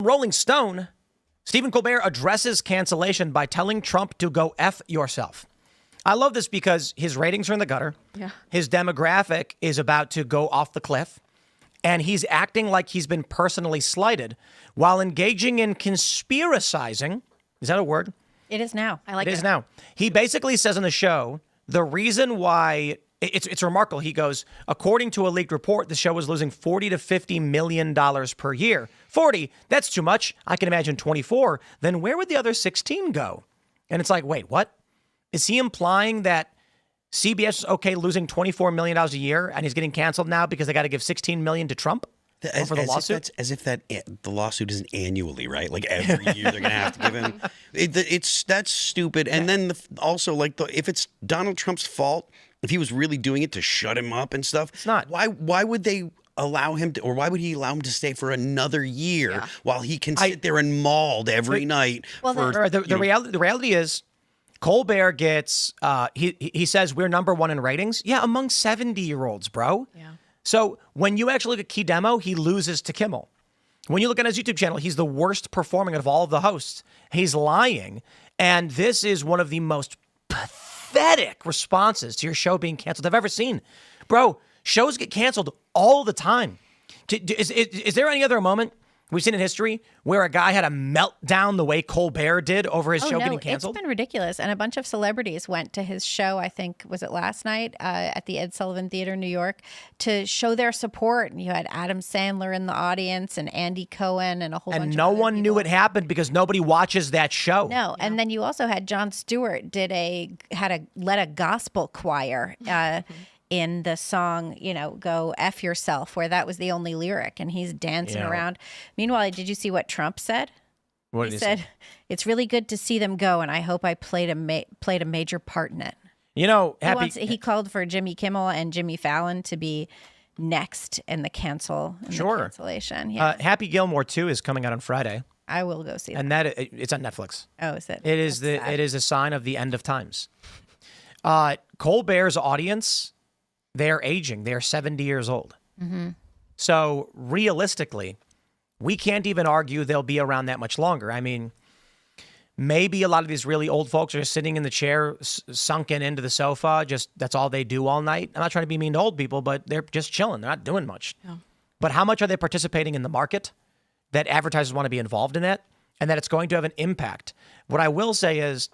Rolling Stone, Stephen Colbert addresses cancellation by telling Trump to go F yourself. I love this because his ratings are in the gutter. Yeah. His demographic is about to go off the cliff. And he's acting like he's been personally slighted while engaging in conspiracizing. Is that a word? It is now. I like it. It is now. He basically says on the show, the reason why it's remarkable. He goes, according to a leaked report, the show was losing $40 to $50 million per year. 40, that's too much. I can imagine 24. Then where would the other 16 go? And it's like, wait, what? Is he implying that CBS is okay losing $24 million a year and he's getting canceled now because they got to give $16 million to Trump for the lawsuit? As if the lawsuit isn't annually, right? Like every year they're going to have to give him. That's stupid. And then also, like, if it's Donald Trump's fault, if he was really doing it to shut him up and stuff, it's not. Why would they allow him to, or why would he allow him to stay for another year while he can sit there and mauled every night? Well, the reality is, Colbert gets, he says we're number one in ratings. Yeah, among 70-year-olds, bro. Yeah. So when you actually look at Key Demo, he loses to Kimmel. When you look at his YouTube channel, he's the worst performing of all of the hosts. He's lying. And this is one of the most pathetic responses to your show being canceled I've ever seen. Bro, shows get canceled all the time. Is there any other moment we've seen in history where a guy had a meltdown the way Colbert did over his show getting canceled? It's been ridiculous. And a bunch of celebrities went to his show, I think, was it last night at the Ed Sullivan Theater, New York, to show their support. And you had Adam Sandler in the audience and Andy Cohen and a whole bunch of And no one knew it happened because nobody watches that show. No. Yeah. And then you also had Jon Stewart led a gospel choir in the song, go F yourself, where that was the only lyric, and he's dancing around. Meanwhile, did you see what Trump said? What did he say? It's really good to see them go, and I hope I played a major part in it. He called for Jimmy Kimmel and Jimmy Fallon to be next in the cancellation. Yeah. Happy Gilmore 2 is coming out on Friday. I will go see that. And it's on Netflix. Oh, is it? It is a sign of the end of times. Colbert's audience, they're aging. They're 70 years old. Mm-hmm. So realistically, we can't even argue they'll be around that much longer. I mean, maybe a lot of these really old folks are just sitting in the chair, sunken into the sofa. Just that's all they do all night. I'm not trying to be mean to old people, but they're just chilling. They're not doing much. Yeah. But how much are they participating in the market that advertisers want to be involved in that and that it's going to have an impact? What I will say is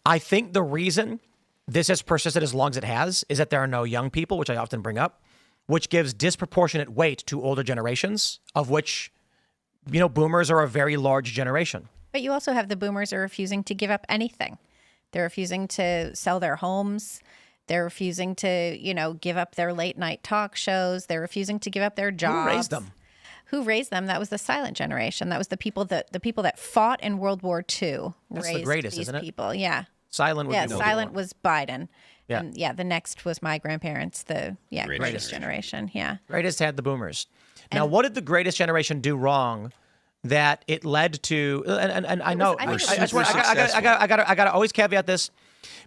I think the reason this has persisted as long as it has is that there are no young people, which I often bring up, which gives disproportionate weight to older generations, of which, boomers are a very large generation. But you also have the boomers are refusing to give up anything. They're refusing to sell their homes. They're refusing to, give up their late night talk shows. They're refusing to give up their jobs. Who raised them? Who raised them? That was the silent generation. That was the people that fought in World War II. That's raised the greatest, these isn't it? people. Yeah. Silent would be silent was Biden. Yeah. And the next was my grandparents, greatest generation. Yeah. Greatest had the boomers. Now, what did the greatest generation do wrong that it led to? And I know I gotta always caveat this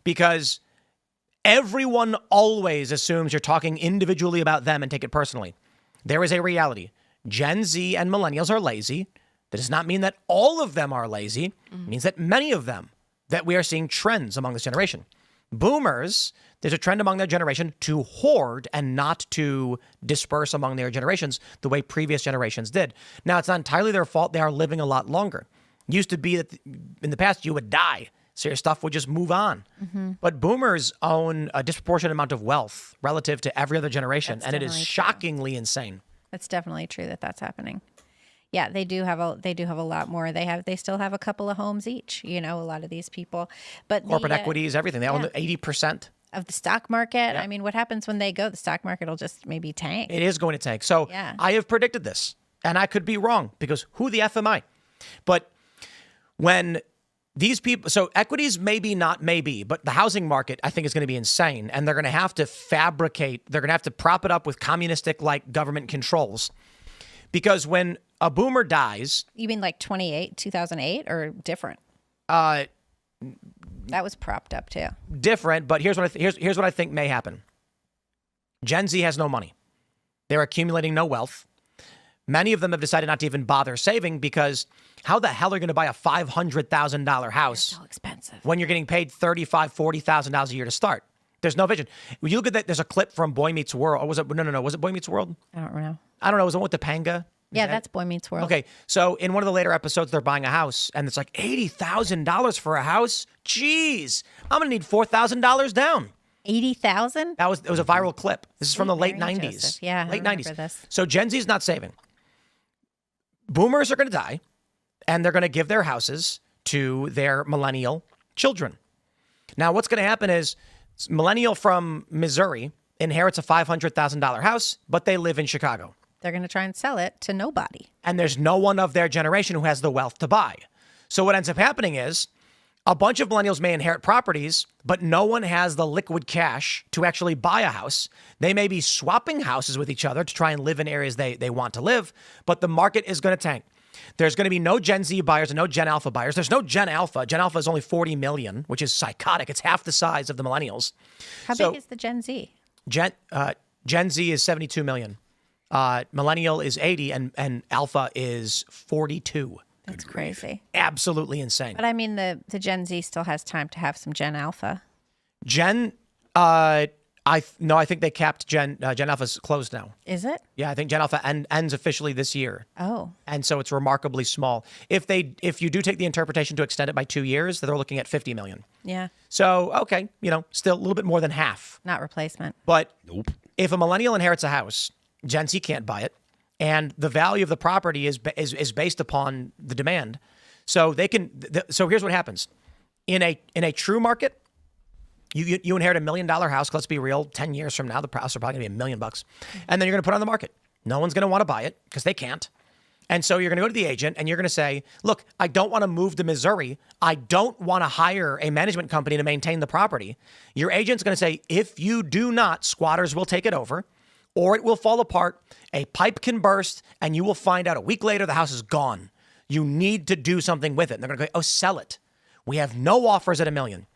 because everyone always assumes you're talking individually about them and take it personally. There is a reality. Gen Z and millennials are lazy. That does not mean that all of them are lazy. It means that many of them, that we are seeing trends among this generation. Boomers, there's a trend among their generation to hoard and not to disperse among their generations the way previous generations did. Now, it's not entirely their fault. They are living a lot longer. It used to be that in the past you would die, so your stuff would just move on. Mm-hmm. But boomers own a disproportionate amount of wealth relative to every other generation, and it is shockingly insane. That's definitely true that's happening. Yeah, they do have a lot more. They still have a couple of homes each, a lot of these people. But corporate equities, everything. They own 80% of the stock market. Yeah. I mean, what happens when they go? The stock market will just maybe tank. It is going to tank. So I have predicted this, and I could be wrong because who the F am I? But when these people, so equities maybe, but the housing market I think is going to be insane, and they're going to have to they're going to have to prop it up with communistic-like government controls. Because when a boomer dies... You mean like 2008, or different? That was propped up too. Different, but here's what I think may happen. Gen Z has no money. They're accumulating no wealth. Many of them have decided not to even bother saving because how the hell are you going to buy a $500,000 house So expensive. when you're getting paid $35,000, $40,000 a year to start? There's no vision. When you look at that, there's a clip from Boy Meets World. Or was it? No. Was it Boy Meets World? I don't know. I don't know. Was it with Topanga? Yeah, that's Boy Meets World. Okay, so in one of the later episodes, they're buying a house, and it's like $80,000 for a house. Jeez, I'm gonna need $4,000 down. 80,000? It was a viral clip. This is from the late Mary 90s. Joseph. Yeah, I late remember 90s. this. So Gen Z is not saving. Boomers are going to die, and they're going to give their houses to their millennial children. Now, what's going to happen is millennial from Missouri inherits a $500,000 house, but they live in Chicago. They're going to try and sell it to nobody. And there's no one of their generation who has the wealth to buy. So what ends up happening is a bunch of millennials may inherit properties, but no one has the liquid cash to actually buy a house. They may be swapping houses with each other to try and live in areas they want to live, but the market is going to tank. There's going to be no Gen Z buyers and no Gen Alpha buyers. There's no Gen Alpha. Gen Alpha is only 40 million, which is psychotic. It's half the size of the millennials. How big is the Gen Z? Gen Z is 72 million. Millennial is 80 and Alpha is 42. That's crazy. Absolutely insane. But I mean, the Gen Z still has time to have some Gen Alpha. I think they capped Gen Alpha's closed now. Is it? Yeah, I think Gen Alpha ends officially this year. Oh. And so it's remarkably small. If you do take the interpretation to extend it by 2 years, they're looking at 50 million. Yeah. So, okay, still a little bit more than half. Not replacement. But if a millennial inherits a house, Gen Z can't buy it. And the value of the property is based upon the demand. So so here's what happens. In a true market, you inherit $1 million house. Let's be real. 10 years from now, the price are probably going to be $1 million, and then you're going to put it on the market. No one's going to want to buy it because they can't. And so you're going to go to the agent and you're going to say, look, I don't want to move to Missouri. I don't want to hire a management company to maintain the property. Your agent's going to say, if you do not, squatters will take it over or it will fall apart. A pipe can burst and you will find out a week later the house is gone. You need to do something with it. And they're going to go, oh, sell it. We have no offers at $1 million.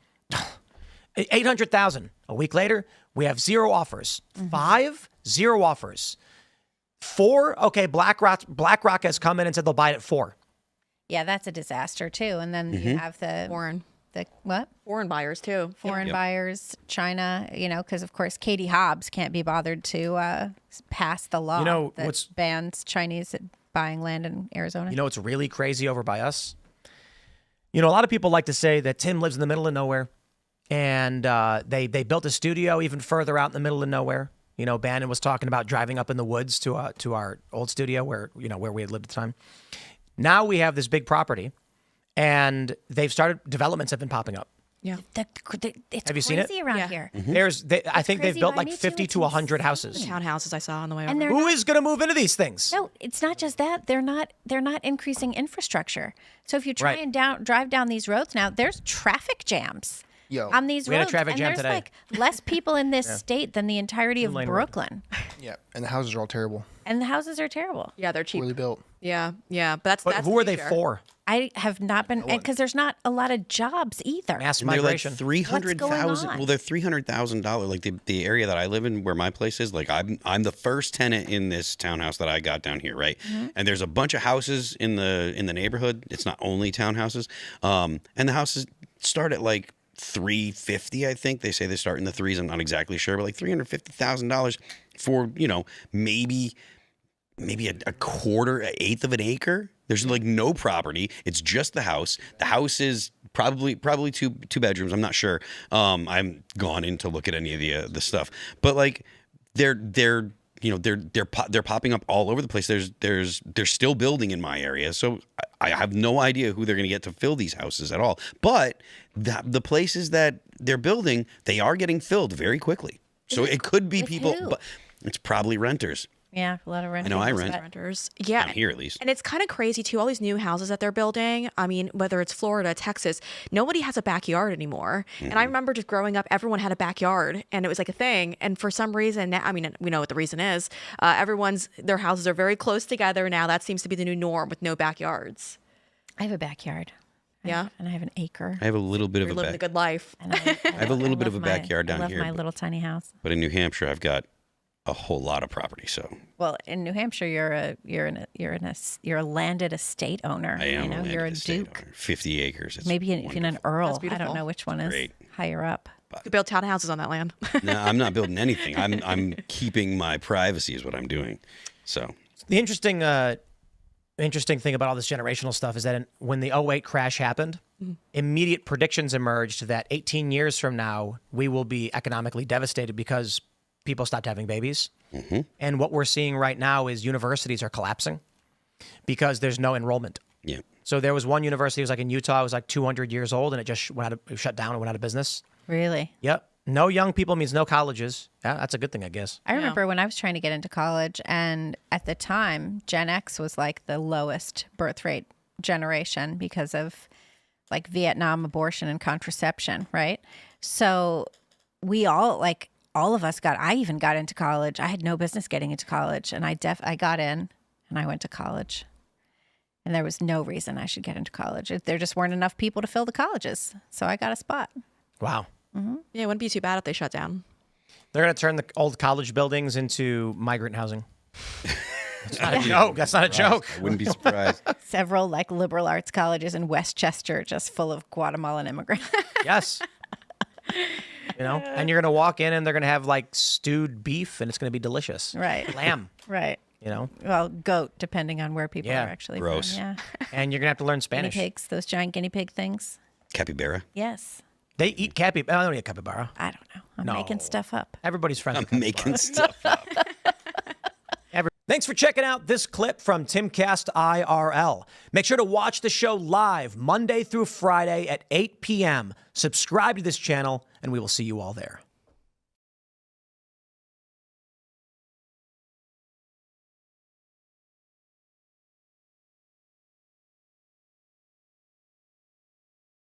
800,000. A week later, we have 0 offers. 5, 0 offers. 4, okay, BlackRock has come in and said they'll buy it at 4. Yeah, that's a disaster too. And then you have the foreign buyers too. Foreign buyers, China, because of course Katie Hobbs can't be bothered to pass the law that bans Chinese buying land in Arizona. You know what's really crazy over by us? A lot of people like to say that Tim lives in the middle of nowhere. And they built a studio even further out in the middle of nowhere. Bannon was talking about driving up in the woods to our old studio where we had lived at the time. Now we have this big property, and they've started, developments have been popping up. Yeah. It's have you seen it? crazy around here. I think they've built like 50 to 100 houses. The townhouses I saw on the way over. And Who is going to move into these things? No, it's not just that. They're not increasing infrastructure. So if you try and drive down these roads now, there's traffic jams. On these we roads, had a traffic jam and there's today. like less people in this state than the entirety of Brooklyn. Yeah, and the houses are all terrible. And the houses are terrible. Yeah, they're cheap. Poorly built. Yeah. But that's who are they for? I have not been, because there's not a lot of jobs either. Mass And they're like migration. 300,000. on? Well, they're $300,000. Like the area that I live in, where my place is. Like I'm the first tenant in this townhouse that I got down here, right? And there's a bunch of houses in the neighborhood. It's not only townhouses. And the houses start at like $350,000, I think. They say they start in the threes. I'm not exactly sure, but like $350,000 for maybe a quarter, an eighth of an acre. There's like no property. It's just the house. The house is probably two bedrooms. I'm not sure. I'm gone in to look at any of the stuff, but like they're popping up all over the place. They're still building in my area, so I have no idea who they're going to get to fill these houses at all. But the places that they're building, they are getting filled very quickly. So it could be people, who? but it's probably renters. Yeah, a lot of renters. I know I rent. Renters. Yeah. Down here at least. And it's kind of crazy too. All these new houses that they're building. I mean, whether it's Florida, Texas, nobody has a backyard anymore. And I remember just growing up, everyone had a backyard, and it was like a thing. And for some reason, I mean, we know what the reason is. Their houses are very close together now. That seems to be the new norm with no backyards. I have a backyard. Yeah. And I have an acre. I have a little bit of You're a living the good life. And I have a little bit of a backyard down I love here, my little tiny house. but in New Hampshire, I've got a whole lot of property. So Well, in New Hampshire, you're a landed estate owner. I am. You know, a you're a estate duke. owner. 50 acres. It's Maybe even an earl. That's I don't beautiful. know which one is Great. higher up. You could build townhouses on that land. No, I'm not building anything. I'm keeping my privacy is what I'm doing. So The interesting thing about all this generational stuff is that when the '08 crash happened, immediate predictions emerged that 18 years from now, we will be economically devastated because people stopped having babies. And what we're seeing right now is universities are collapsing because there's no enrollment. yeah. So there was one university, it was like in Utah, it was like 200 years old, and it just shut down and went out of business. Really? Yep. No young people means no colleges. Yeah, that's a good thing, I guess. I remember when I was trying to get into college, and at the time, Gen X was like the lowest birth rate generation because of like Vietnam, abortion, and contraception, right? So we all, like all of us I even got into college. I had no business getting into college, and I got in and I went to college. And there was no reason I should get into college. There just weren't enough people to fill the colleges. So I got a spot. Wow. Yeah, it wouldn't be too bad if they shut down. They're going to turn the old college buildings into migrant housing. That's not a joke. That's not a joke. I wouldn't be surprised. Several like liberal arts colleges in Westchester just full of Guatemalan immigrants. Yes. And you're going to walk in and they're going to have like stewed beef and it's going to be delicious. Right. Lamb, Right. Well, Well, goat, depending on where people Yeah, are actually gross. from. Yeah. and you're going to have to learn Guinea Spanish. pigs, those giant guinea pig things. Capybara. Yes. They eat capybara. I don't eat capybara. I don't know. I'm No. making stuff up. Everybody's friends with I'm capybara. making stuff up. Thanks for checking out this clip from Timcast IRL. Make sure to watch the show live Monday through Friday at 8 p.m. Subscribe to this channel, and we will see you all there.